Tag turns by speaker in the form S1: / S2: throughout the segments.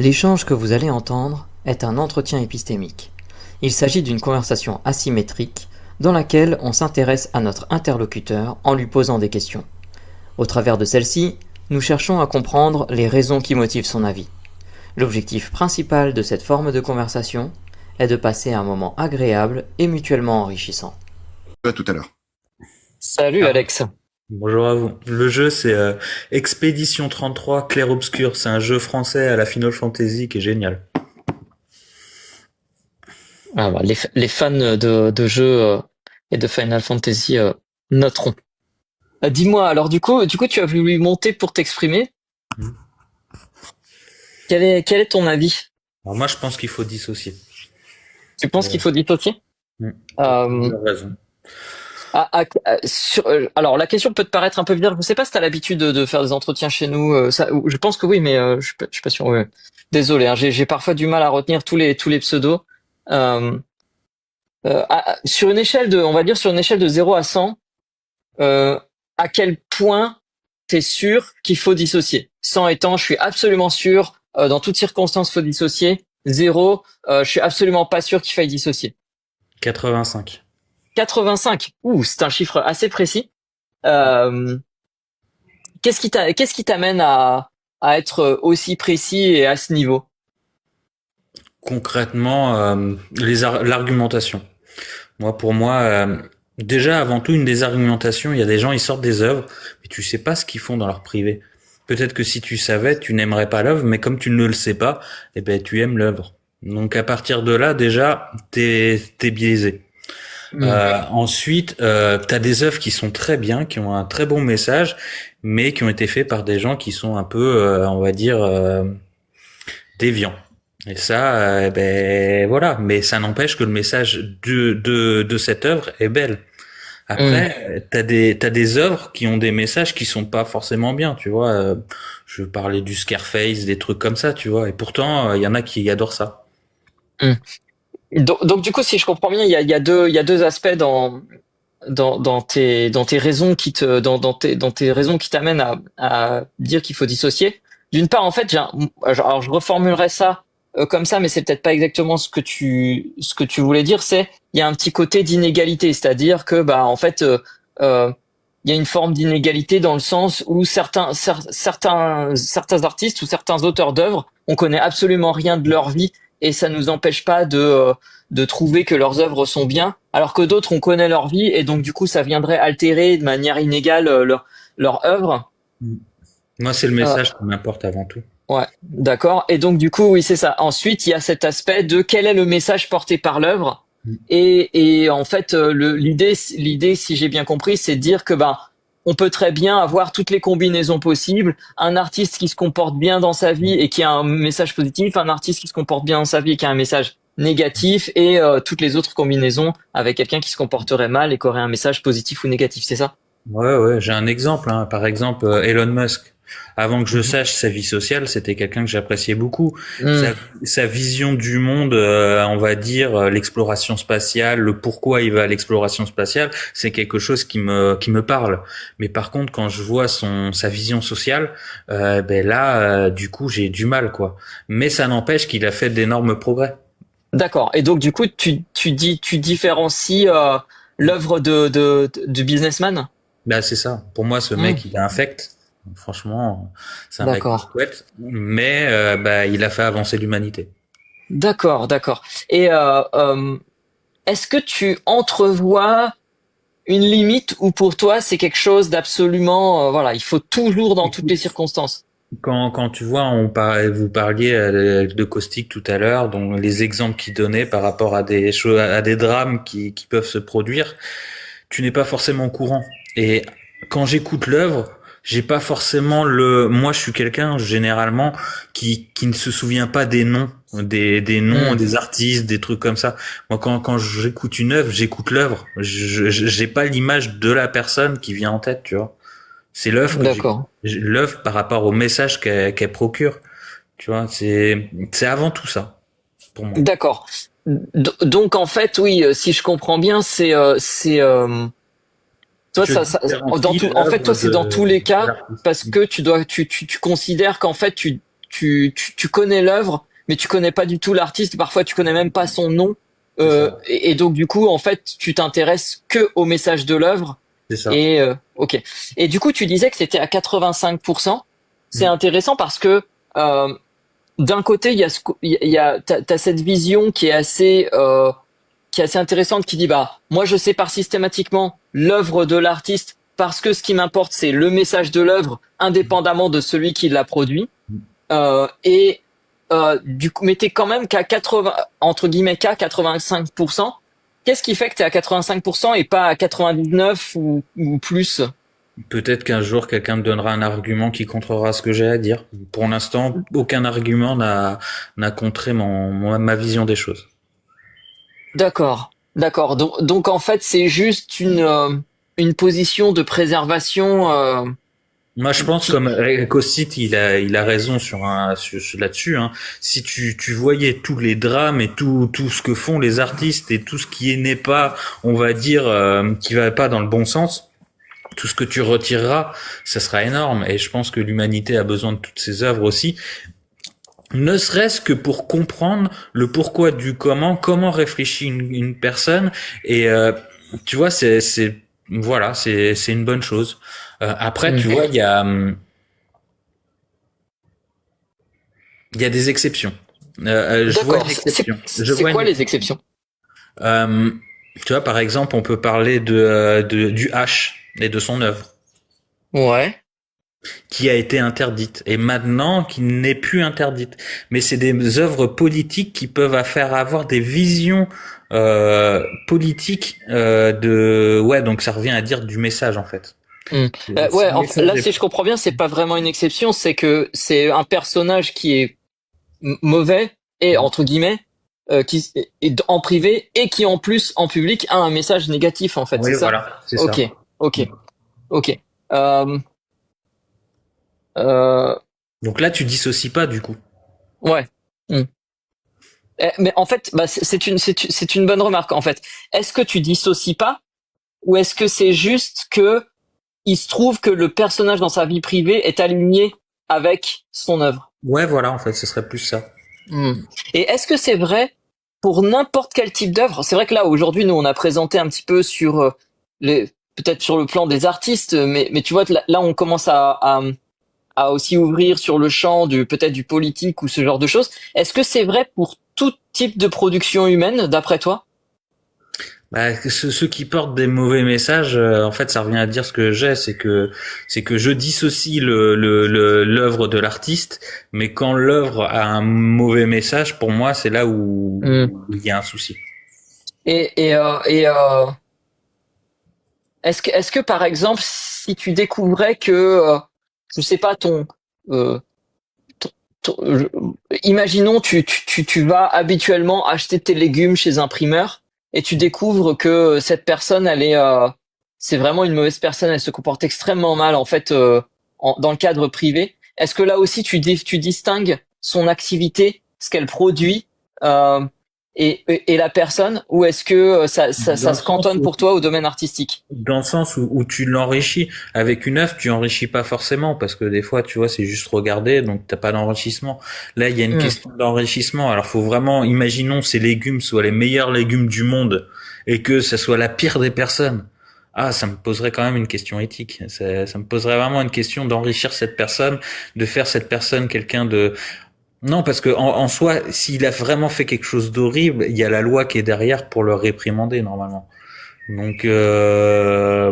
S1: L'échange que vous allez entendre est un entretien épistémique. Il s'agit d'une conversation asymétrique dans laquelle on s'intéresse à notre interlocuteur en lui posant des questions. Au travers de celle-ci, nous cherchons à comprendre les raisons qui motivent son avis. L'objectif principal de cette forme de conversation est de passer un moment agréable et mutuellement enrichissant.
S2: À tout à l'heure.
S3: Salut Alex.
S4: Bonjour à vous. Le jeu c'est Expédition 33 Clair Obscur. C'est un jeu français à la Final Fantasy qui est génial.
S3: Ah bah, les fans de jeux et de Final Fantasy noteront. Dis-moi, alors du coup, tu as voulu monter pour t'exprimer.
S4: Mm.
S3: Quel est ton avis?
S4: Alors moi je pense qu'il faut dissocier.
S3: Tu penses qu'il faut dissocier?
S4: Tu
S3: Euh,
S4: as raison.
S3: alors la question peut te paraître un peu bizarre. Je sais pas si tu as l'habitude de faire des entretiens chez nous. Je pense que oui, mais je suis pas sûr. Ouais. Désolé, hein, j'ai parfois du mal à retenir tous les pseudos. Euh, sur une échelle de, on va dire sur une échelle de 0 à 100, à quel point t'es sûr qu'il faut dissocier? 100 étant, je suis absolument sûr, dans toutes circonstances, faut dissocier. 0, je suis absolument pas sûr qu'il faille dissocier.
S4: 85.
S3: 85. Ouh, c'est un chiffre assez précis. Euh, qu'est-ce qui t'amène à être aussi précis et à ce niveau?
S4: Concrètement, l'argumentation. Pour moi, déjà avant tout une des argumentations, il y a des gens ils sortent des œuvres, mais tu sais pas ce qu'ils font dans leur privé. Peut-être que si tu savais, tu n'aimerais pas l'œuvre, mais comme tu ne le sais pas, eh ben tu aimes l'œuvre. Donc à partir de là, déjà, t'es biaisé. Ensuite, t'as des œuvres qui sont très bien, qui ont un très bon message, mais qui ont été faits par des gens qui sont un peu, on va dire, déviants. Et ça, ben voilà. Mais ça n'empêche que le message de cette œuvre est belle.
S3: Hmm.
S4: Après, t'as des œuvres qui ont des messages qui sont pas forcément bien, tu vois. Je parlais du Scarface, des trucs comme ça, tu vois. Et pourtant, il y en a qui adorent ça.
S3: Hmm. Donc, du coup, si je comprends bien, il y a deux aspects dans tes raisons dans tes raisons qui t'amènent à dire qu'il faut dissocier. D'une part, en fait, alors je reformulerai ça comme ça, mais c'est peut-être pas exactement ce que tu voulais dire. C'est il y a un petit côté d'inégalité, c'est-à-dire que bah en fait il y a une forme d'inégalité dans le sens où certains artistes ou certains auteurs d'œuvres, on connaît absolument rien de leur vie et ça nous empêche pas de trouver que leurs œuvres sont bien, alors que d'autres, on connaît leur vie, et donc du coup, ça viendrait altérer de manière inégale leur œuvre.
S4: Moi, c'est le
S3: Euh,
S4: message qui m'importe avant tout.
S3: ouais, d'accord. Et donc du coup, oui, c'est ça. Ensuite, il y a cet aspect de quel est le message porté par l'œuvre. Et en fait, l'idée, si j'ai bien compris, c'est de dire que ben, on peut très bien avoir toutes les combinaisons possibles. Un artiste qui se comporte bien dans sa vie et qui a un message positif, un artiste qui se comporte bien dans sa vie et qui a un message négatif, et toutes les autres combinaisons avec quelqu'un qui se comporterait mal et qui aurait un message positif ou négatif. C'est ça?
S4: Ouais, j'ai un exemple, hein. Par exemple, Elon Musk. Avant que je
S3: Mhm.
S4: sache sa vie sociale, c'était quelqu'un que j'appréciais beaucoup.
S3: Hmm.
S4: Sa vision du monde, on va dire, l'exploration spatiale, le pourquoi il va à l'exploration spatiale, c'est quelque chose qui me parle. Mais par contre, quand je vois sa vision sociale, ben là, du coup, j'ai du mal, quoi. Mais ça n'empêche qu'il a fait d'énormes progrès.
S3: D'accord. Et donc du coup, tu différencies l'œuvre du businessman?
S4: Bah c'est ça. Pour moi, ce
S3: Hmm.
S4: mec, il est infect. Franchement, c'est un mec
S3: D'accord.
S4: chouette, mais bah il a fait avancer l'humanité.
S3: D'accord. Et est-ce que tu entrevois une limite ou pour toi c'est quelque chose d'absolument voilà, il faut toujours dans toutes les
S4: Écoute,
S3: circonstances.
S4: quand tu vois, vous parliez de Caustic tout à l'heure, donc les exemples qu'il donnait par rapport à des choses, à des drames qui peuvent se produire, tu n'es pas forcément au courant. Et quand j'écoute l'œuvre, j'ai pas forcément moi je suis quelqu'un généralement qui ne se souvient pas des noms, des noms
S3: Hmm.
S4: des artistes, des trucs comme ça. Moi quand j'écoute une œuvre, j'écoute l'œuvre. J'ai pas l'image de la personne qui vient en tête, tu vois. C'est l'œuvre que j'écoute.
S3: D'accord.
S4: L'œuvre par rapport au message qu'elle procure. Tu vois, c'est avant tout ça pour moi.
S3: D'accord. Donc en fait oui, si je comprends bien, toi
S4: Je
S3: ça
S4: différencie
S3: en fait toi
S4: l'œuvre
S3: c'est dans tous les
S4: de
S3: cas
S4: l'artiste.
S3: parce que tu considères qu'en fait tu connais l'œuvre, mais tu connais pas du tout l'artiste. Parfois, tu connais même pas son nom.
S4: C'est ça.
S3: Et donc, du coup, en fait, tu t'intéresses que au message de l'œuvre.
S4: C'est ça.
S3: Et ok. Et du coup, tu disais que c'était à 85%. C'est
S4: Mm.
S3: intéressant parce que d'un côté, t'as cette vision qui est assez intéressante, qui dit bah moi je sépare systématiquement l'œuvre de l'artiste parce que ce qui m'importe c'est le message de l'œuvre indépendamment de celui qui l'a produit. Et du coup, mais t'es quand même qu'à 80 entre guillemets qu'à 85%. Qu'est-ce qui fait que t'es à 85% et pas à 99 ou plus?
S4: Peut-être qu'un jour quelqu'un me donnera un argument qui contrera ce que j'ai à dire. Pour l'instant, aucun argument n'a contré ma vision des choses.
S3: D'accord, d'accord. Donc en fait c'est juste une position de préservation.
S4: Moi, je pense
S3: Qui...
S4: comme Cossit, il a raison là-dessus. Hein. Si tu voyais tous les drames et tout ce que font les artistes et tout ce qui n'est pas, on va dire, qui va pas dans le bon sens, tout ce que tu retireras, ça sera énorme. Et je pense que l'humanité a besoin de toutes ces œuvres aussi, ne serait-ce que pour comprendre le pourquoi du comment réfléchit une personne. Et tu vois, voilà, c'est une bonne chose. Après, tu vois, il y a des exceptions. Je vois
S3: D'accord.
S4: une exception.
S3: C'est quoi les exceptions?
S4: Euh, Tu vois, par exemple, on peut parler du H et de son œuvre,
S3: Ouais.
S4: qui a été interdite et maintenant qui n'est plus interdite. Mais c'est des œuvres politiques qui peuvent faire avoir des visions politiques ouais, donc ça revient à dire du message en fait.
S3: Hmm.
S4: Si
S3: Ouais.
S4: le message
S3: Là,
S4: est-
S3: si je comprends bien, c'est pas vraiment une exception, c'est que c'est un personnage qui est mauvais et entre guillemets qui est en privé et qui en plus en public a un message négatif en fait.
S4: Oui,
S3: C'est ça?
S4: voilà, c'est
S3: Ok.
S4: ça.
S3: Ok. Ok. Euh, euh,
S4: Donc là, tu dissocies pas du coup.
S3: ouais. Hmm. Mais en fait, bah, c'est une bonne remarque en fait. Est-ce que tu dissocies pas ou est-ce que c'est juste que il se trouve que le personnage dans sa vie privée est aligné avec son œuvre?
S4: Ouais, voilà, en fait, ce serait plus ça.
S3: Hmm. Et est-ce que c'est vrai pour n'importe quel type d'œuvre? C'est vrai que là aujourd'hui nous on a présenté un petit peu sur les peut-être sur le plan des artistes, mais tu vois là on commence à aussi ouvrir sur le champ du peut-être du politique ou ce genre de choses. Est-ce que c'est vrai pour tout type de production humaine d'après toi?
S4: Bah, ceux qui portent des mauvais messages, en fait, ça revient à dire ce que j'ai, c'est que je dissocie l'œuvre de l'artiste, mais quand l'œuvre a un mauvais message, pour moi, c'est là
S3: Hmm.
S4: où il y a un souci.
S3: Et est-ce que par exemple si tu découvrais que je sais pas euh, ton- ton- imaginons tu vas habituellement acheter tes légumes chez un primeur et tu découvres que cette personne elle est c'est vraiment une mauvaise personne, elle se comporte extrêmement mal en fait dans le cadre privé. Est-ce que là aussi tu distingues son activité, ce qu'elle produit euh, et la personne, ou est-ce que
S4: Dans
S3: ça
S4: le
S3: se
S4: sens
S3: cantonne pour toi au domaine artistique?
S4: Dans le sens où tu l'enrichis. Avec une œuvre, tu enrichis pas forcément parce que des fois, tu vois, c'est juste regarder, donc t'as pas d'enrichissement. Là, il y a une
S3: Hmm.
S4: question d'enrichissement. Alors, faut vraiment, imaginons ces légumes soient les meilleurs légumes du monde et que ça soit la pire des personnes. Ah, ça me poserait quand même une question éthique. Ça me poserait vraiment une question d'enrichir cette personne, de faire cette personne quelqu'un de... Non, parce que en soi, s'il a vraiment fait quelque chose d'horrible, il y a la loi qui est derrière pour le réprimander normalement. Donc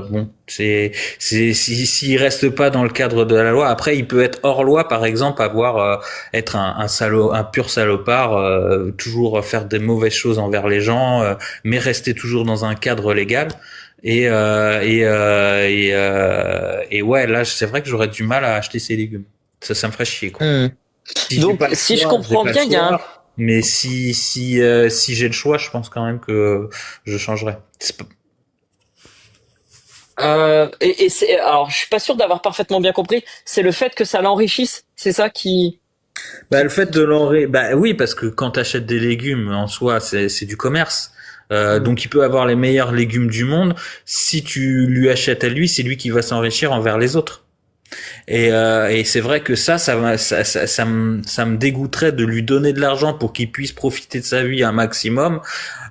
S4: bon, s'il reste pas dans le cadre de la loi. Après, il peut être hors loi, par exemple, avoir être un salaud, un pur salopard, toujours faire des mauvaises choses envers les gens, mais rester toujours dans un cadre légal. Et ouais, là, c'est vrai que j'aurais du mal à acheter ces légumes. Ça me ferait chier, quoi.
S3: Hmm.
S4: Si j'ai
S3: Donc
S4: pas le
S3: si je
S4: choix, j'ai
S3: comprends
S4: pas le
S3: bien, il y a un
S4: choix. Mais si j'ai le choix, je pense quand même que je changerais.
S3: c'est alors je suis pas sûr d'avoir parfaitement bien compris. C'est le fait que ça l'enrichisse, c'est ça qui.
S4: Bah, le fait de bah oui, parce que quand t'achètes des légumes, en soi, c'est du commerce.
S3: Hmm.
S4: Donc il peut avoir les meilleurs légumes du monde. Si tu lui achètes à lui, c'est lui qui va s'enrichir envers les autres. Et c'est vrai que ça me dégoûterait de lui donner de l'argent pour qu'il puisse profiter de sa vie un maximum,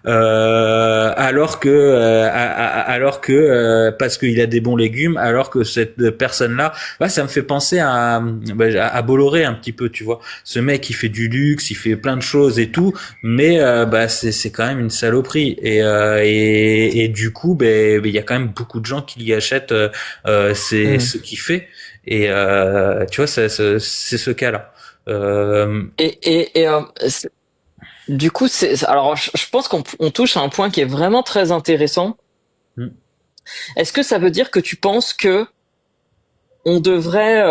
S4: alors que parce qu'il a des bons légumes, alors que cette personne-là, ça me fait penser à Bolloré un petit peu, tu vois. Ce mec, il fait du luxe, il fait plein de choses et tout, mais c'est quand même une saloperie. Et du coup, il y a quand même beaucoup de gens qui lui achètent ce qu'il fait. Et tu vois, c'est ce cas-là.
S3: Du coup, alors je pense qu'on touche à un point qui est vraiment très intéressant.
S4: Hmm.
S3: Est-ce que ça veut dire que tu penses que on devrait,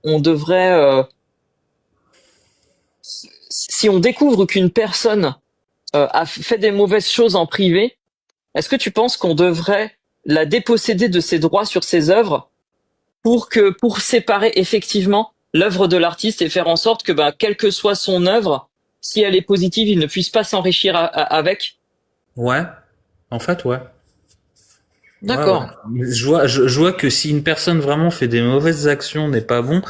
S3: on devrait, si on découvre qu'une personne a fait des mauvaises choses en privé, est-ce que tu penses qu'on devrait la déposséder de ses droits sur ses œuvres pour séparer effectivement l'œuvre de l'artiste et faire en sorte que, quelle que soit son œuvre, si elle est positive, il ne puisse pas s'enrichir avec?
S4: Ouais, en fait, ouais. Ouais, ouais.
S3: D'accord.
S4: Je vois que si une personne vraiment fait des mauvaises actions, n'est pas bon,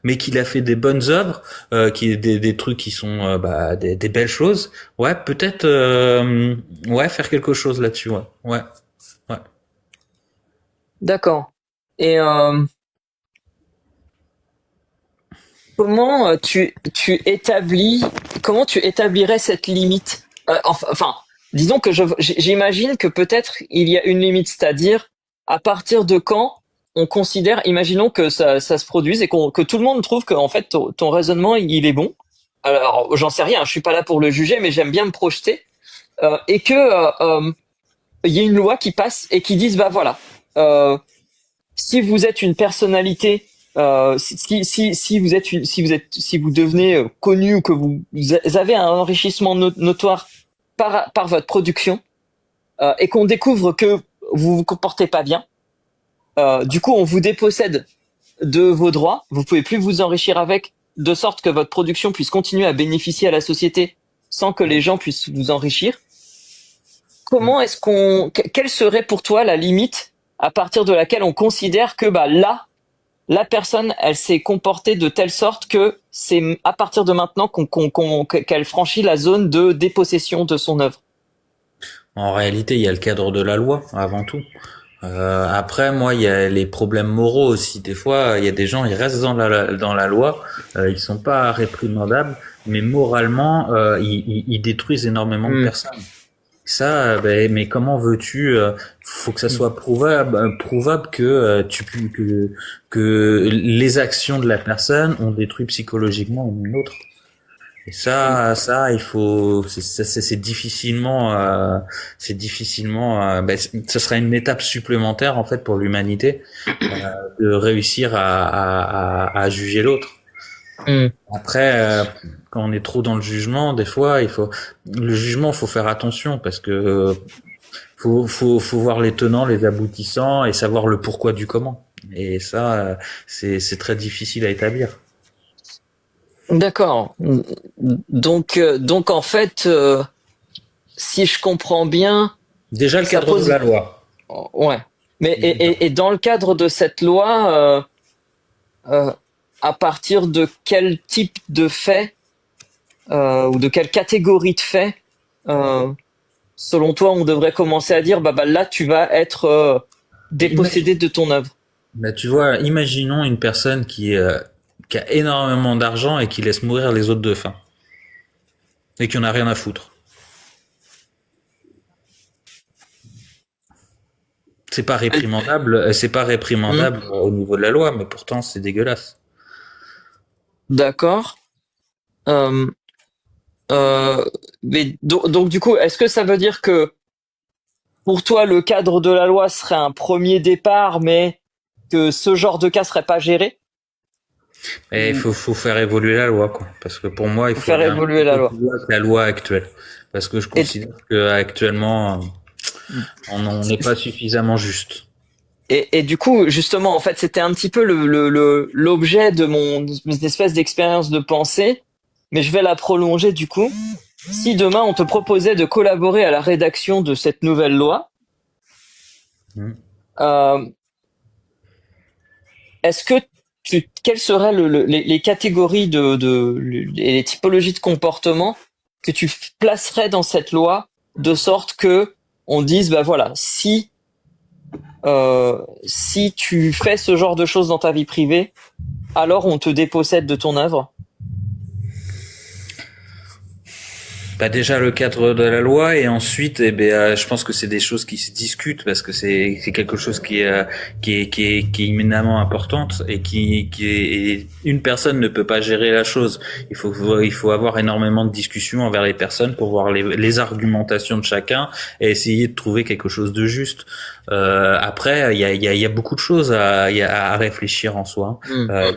S4: mais qu'il a fait des bonnes œuvres, des trucs qui sont des belles choses, ouais, peut-être ouais, faire quelque chose là-dessus, ouais. Ouais, ouais.
S3: D'accord. Et comment comment tu établirais cette limite? Enfin, disons que j'imagine que peut-être il y a une limite, c'est-à-dire à partir de quand on considère, imaginons que ça se produise et que tout le monde trouve que en fait ton raisonnement il est bon. Alors j'en sais rien, je suis pas là pour le juger, mais j'aime bien me projeter et que il y a une loi qui passe et qui dise bah voilà. Si vous êtes une personnalité, si vous devenez connu ou que vous avez un enrichissement notoire par votre production et qu'on découvre que vous vous comportez pas bien, du coup on vous dépossède de vos droits, vous pouvez plus vous enrichir avec, de sorte que votre production puisse continuer à bénéficier à la société sans que les gens puissent vous enrichir. Comment est-ce quelle serait pour toi la limite à partir de laquelle on considère que là, la personne, elle s'est comportée de telle sorte que c'est à partir de maintenant qu'elle franchit la zone de dépossession de son œuvre?
S4: En réalité, il y a le cadre de la loi avant tout. Après, moi, il y a les problèmes moraux aussi. Des fois, il y a des gens, ils restent dans la loi, ils sont pas réprimandables, mais moralement, ils détruisent énormément de personnes. Ça, mais comment veux-tu faut que ça soit prouvable que que les actions de la personne ont détruit psychologiquement une autre. Et ça, il faut, c'est difficilement, ce sera une étape supplémentaire en fait pour l'humanité de réussir à juger l'autre.
S3: Mm.
S4: Après, quand on est trop dans le jugement, des fois, le jugement, faut faire attention parce que faut voir les tenants, les aboutissants et savoir le pourquoi du comment. Et ça, c'est très difficile à établir.
S3: D'accord. Donc en fait, si je comprends bien,
S4: Déjà, le
S3: ça
S4: cadre de
S3: pose,
S4: la loi.
S3: ouais. Mais et dans le cadre de cette loi, euh, à partir de quel type de fait ou de quelle catégorie de fait, euh, selon toi, on devrait commencer à dire là tu vas être dépossédé de ton œuvre.
S4: Tu vois, imaginons une personne qui a énormément d'argent et qui laisse mourir les autres de faim. Et qui en a rien à foutre. C'est pas
S3: Hmm.
S4: réprimandable au niveau de la loi, mais pourtant c'est dégueulasse.
S3: D'accord. Euh, mais donc du coup, est-ce que ça veut dire que pour toi le cadre de la loi serait un premier départ, mais que ce genre de cas serait pas géré?
S4: Et il
S3: Ou
S4: faut faire évoluer la loi, quoi. Parce que pour moi, il
S3: faut
S4: faut
S3: faire
S4: aller un
S3: évoluer
S4: petit
S3: la
S4: peu
S3: loi?
S4: plus loin que la loi actuelle. Parce que je
S3: Et,
S4: considère que actuellement, on n'est pas suffisamment juste.
S3: et du coup, justement, en fait, c'était un petit peu l'objet de mon une espèce d'expérience de pensée, mais je vais la prolonger du coup. Si demain on te proposait de collaborer à la rédaction de cette nouvelle loi,
S4: Hmm.
S3: euh, est-ce que quelles seraient les catégories et les typologies de comportement que tu placerais dans cette loi de sorte que on dise, bah voilà, si tu fais ce genre de choses dans ta vie privée, alors on te dépossède de ton œuvre?
S4: Bah déjà le cadre de la loi et ensuite je pense que c'est des choses qui se discutent parce que c'est quelque chose qui est éminemment importante et et une personne ne peut pas gérer la chose. Il faut avoir énormément de discussions envers les personnes pour voir les argumentations de chacun et essayer de trouver quelque chose de juste. Après il y a beaucoup de choses à réfléchir en soi.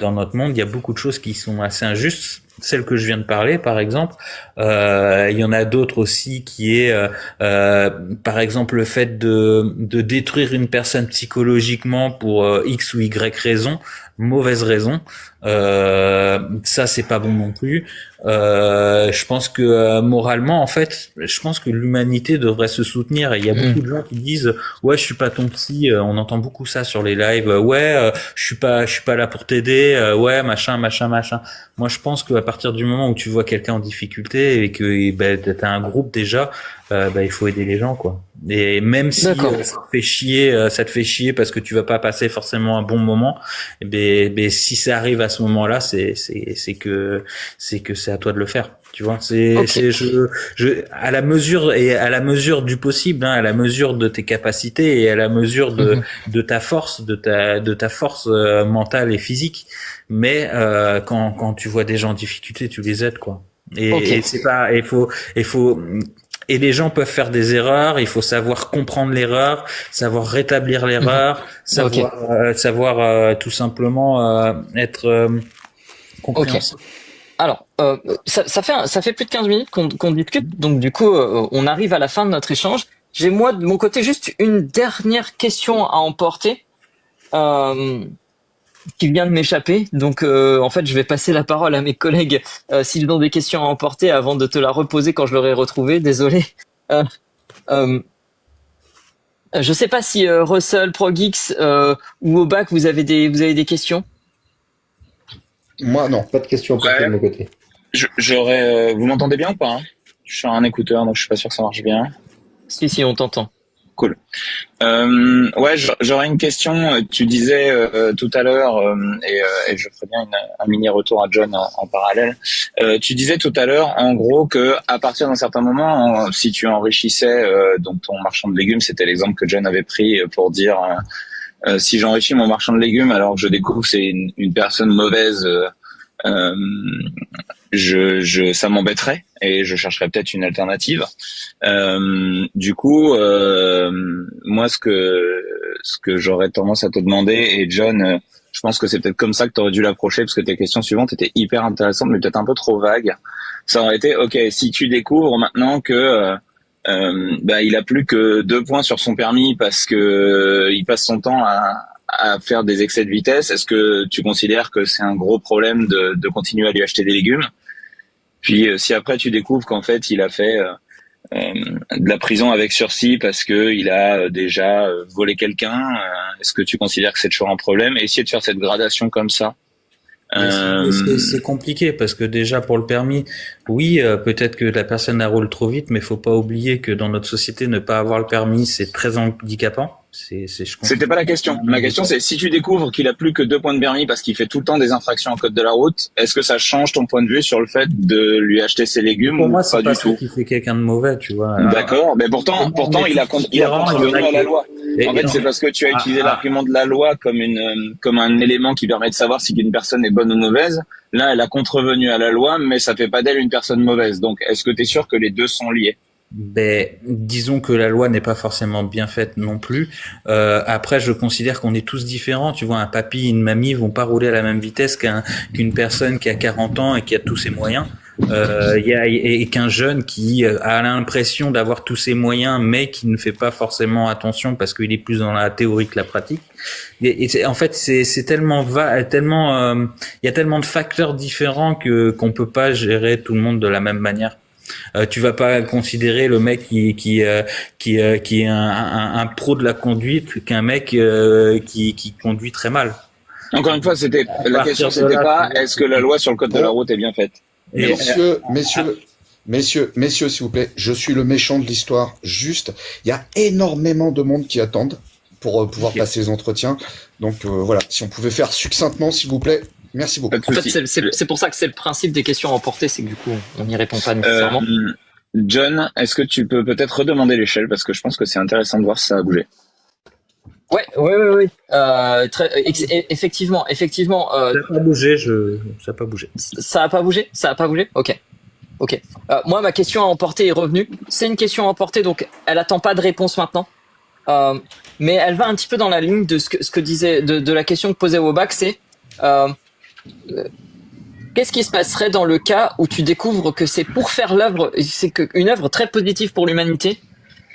S4: Dans notre monde, il y a beaucoup de choses qui sont assez injustes. Celle que je viens de parler, par exemple, il y en a d'autres aussi qui est, par exemple, le fait de détruire une personne psychologiquement pour X ou Y raison, mauvaise raison. Ça, c'est pas bon non plus. Je pense que moralement, en fait, je pense que l'humanité devrait se soutenir. Et il y a beaucoup de gens qui disent, ouais, je suis pas ton psy. On entend beaucoup ça sur les lives. Ouais, je suis pas là pour t'aider. Ouais, machin. Moi, je pense qu'à partir du moment où tu vois quelqu'un en difficulté et que t'as un groupe déjà, il faut aider les gens, quoi. Et même si ça te fait chier parce que tu vas pas passer forcément un bon moment, si ça arrive à ce moment-là, c'est que c'est à toi de le faire. Tu vois, à la mesure du possible, hein, à la mesure de tes capacités et à la mesure de ta force, de ta force mentale et physique. Mais quand tu vois des gens en difficulté, tu les aides, quoi. Et c'est pas, et les gens peuvent faire des erreurs. Il faut savoir comprendre l'erreur, savoir rétablir l'erreur, savoir tout simplement être compréhensif.
S3: Alors, ça fait plus de 15 minutes qu'on discute, donc du coup, on arrive à la fin de notre échange. J'ai moi de mon côté juste une dernière question à emporter qui vient de m'échapper. Donc, en fait, je vais passer la parole à mes collègues s'ils ont des questions à emporter avant de te la reposer quand je l'aurai retrouvée. Désolé. Je sais pas si Russell, ProGeeks ou Obac, vous avez des questions.
S2: Moi, non, pas de questions de mon côté.
S5: J'aurais. Vous m'entendez bien ou pas, hein? Je suis sur un écouteur, donc je suis pas sûr que ça marche bien.
S3: Si, on t'entend.
S5: Cool. Ouais, j'aurais une question. Tu disais tout à l'heure, et je ferai bien un mini retour à John en parallèle. Tu disais tout à l'heure, en gros, que à partir d'un certain moment, si tu enrichissais donc ton marchand de légumes, c'était l'exemple que John avait pris pour dire si j'enrichis mon marchand de légumes alors que je découvre que c'est une personne mauvaise, ça m'embêterait et je chercherais peut-être une alternative. Du coup, moi, ce que j'aurais tendance à te demander, et John, je pense que c'est peut-être comme ça que tu aurais dû l'approcher, parce que tes questions suivantes étaient hyper intéressantes, mais peut-être un peu trop vagues. Ça aurait été, ok, si tu découvres maintenant que il a plus que 2 points sur son permis parce que il passe son temps à faire des excès de vitesse, est-ce que tu considères que c'est un gros problème de continuer à lui acheter des légumes? Puis si après tu découvres qu'en fait il a fait de la prison avec sursis parce que il a déjà volé quelqu'un, est-ce que tu considères que c'est toujours un problème? Et essayer de faire cette gradation comme ça.
S4: C'est compliqué parce que déjà pour le permis, oui, peut-être que la personne roule trop vite, mais faut pas oublier que dans notre société, ne pas avoir le permis, c'est très handicapant.
S5: C'était pas la question. Ma question, c'est si tu découvres qu'il a plus que 2 points de permis parce qu'il fait tout le temps des infractions en code de la route, est-ce que ça change ton point de vue sur le fait de lui acheter ses légumes?
S4: Pour moi,
S5: c'est
S4: pas du tout. Qui fait quelqu'un de mauvais, tu vois.
S5: D'accord, mais pourtant, il a contrevenu à la loi. En fait, c'est parce que tu as utilisé l'argument de la loi comme un élément qui permet de savoir si une personne est bonne ou mauvaise. Là, elle a contrevenu à la loi, mais ça fait pas d'elle une personne mauvaise. Donc, est-ce que tu es sûr que les deux sont liés?
S4: Disons que la loi n'est pas forcément bien faite non plus. Après, je considère qu'on est tous différents. Tu vois, un papy, une mamie vont pas rouler à la même vitesse qu'une personne qui a 40 ans et qui a tous ses moyens. Et qu'un jeune qui a l'impression d'avoir tous ses moyens, mais qui ne fait pas forcément attention parce qu'il est plus dans la théorie que la pratique. En fait, c'est tellement il y a tellement de facteurs différents qu'on peut pas gérer tout le monde de la même manière. Tu vas pas considérer le mec qui est un pro de la conduite qu'un mec qui conduit très mal.
S5: Encore une fois, c'était la
S4: partir
S5: question,
S4: de
S5: c'était
S4: là,
S5: pas
S4: tu vois,
S5: est-ce que la loi sur le code de la route est bien faite.
S4: Et-
S2: Messieurs, s'il vous plaît, je suis le méchant de l'histoire. Juste, il y a énormément de monde qui attendent pour pouvoir passer les entretiens. Donc voilà, si on pouvait faire succinctement, s'il vous plaît. Merci beaucoup.
S5: Pas de
S3: En fait,
S5: souci.
S3: c'est pour ça que c'est le principe des questions à emporter, c'est que du coup, on n'y répond pas nécessairement.
S5: John, est-ce que tu peux peut-être redemander l'échelle parce que je pense que c'est intéressant de voir si ça a bougé.
S3: Ouais. Effectivement.
S4: Ça n'a pas bougé, ça n'a pas bougé.
S3: Ça a pas bougé? Ça a pas bougé? Ok. Moi, ma question à emporter est revenue. C'est une question à emporter, donc elle attend pas de réponse maintenant. Mais elle va un petit peu dans la ligne de ce que disait, de la question que posait Wobak, c'est qu'est-ce qui se passerait dans le cas où tu découvres que c'est pour faire l'œuvre, c'est une œuvre très positive pour l'humanité,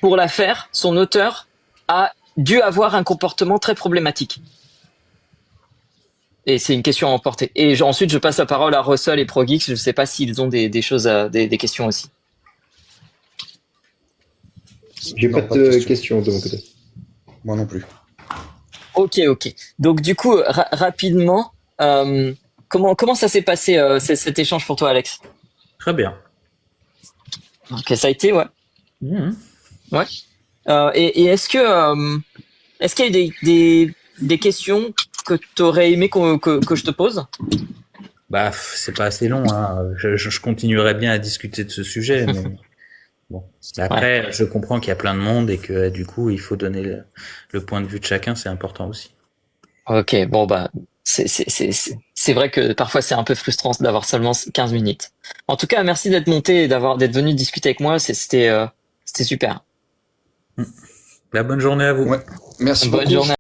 S3: pour la faire, son auteur a dû avoir un comportement très problématique. Et c'est une question à emporter. Et ensuite, je passe la parole à Russell et ProGeeks. Je sais pas s'ils ont des choses, des questions aussi.
S6: J'ai
S2: Non,
S6: pas de questions de mon côté.
S2: Moi non plus.
S3: Ok. Donc du coup, rapidement, comment ça s'est passé cet échange pour toi, Alex?
S4: Très bien.
S3: Ok, ça a été, ouais. Ouais. Et est-ce qu'il y a eu des questions que tu aurais aimé que je te pose?
S4: Bah, c'est pas assez long, hein. Je continuerai bien à discuter de ce sujet, mais bon. Après, je comprends qu'il y a plein de monde et que du coup, il faut donner le point de vue de chacun, c'est important aussi.
S3: Ok, bon bah c'est vrai que parfois c'est un peu frustrant d'avoir seulement 15 minutes. En tout cas, merci d'être monté et d'être venu discuter avec moi, c'était super.
S4: Bonne journée à vous.
S2: Ouais. Merci
S3: Bonne
S2: beaucoup.
S3: journée.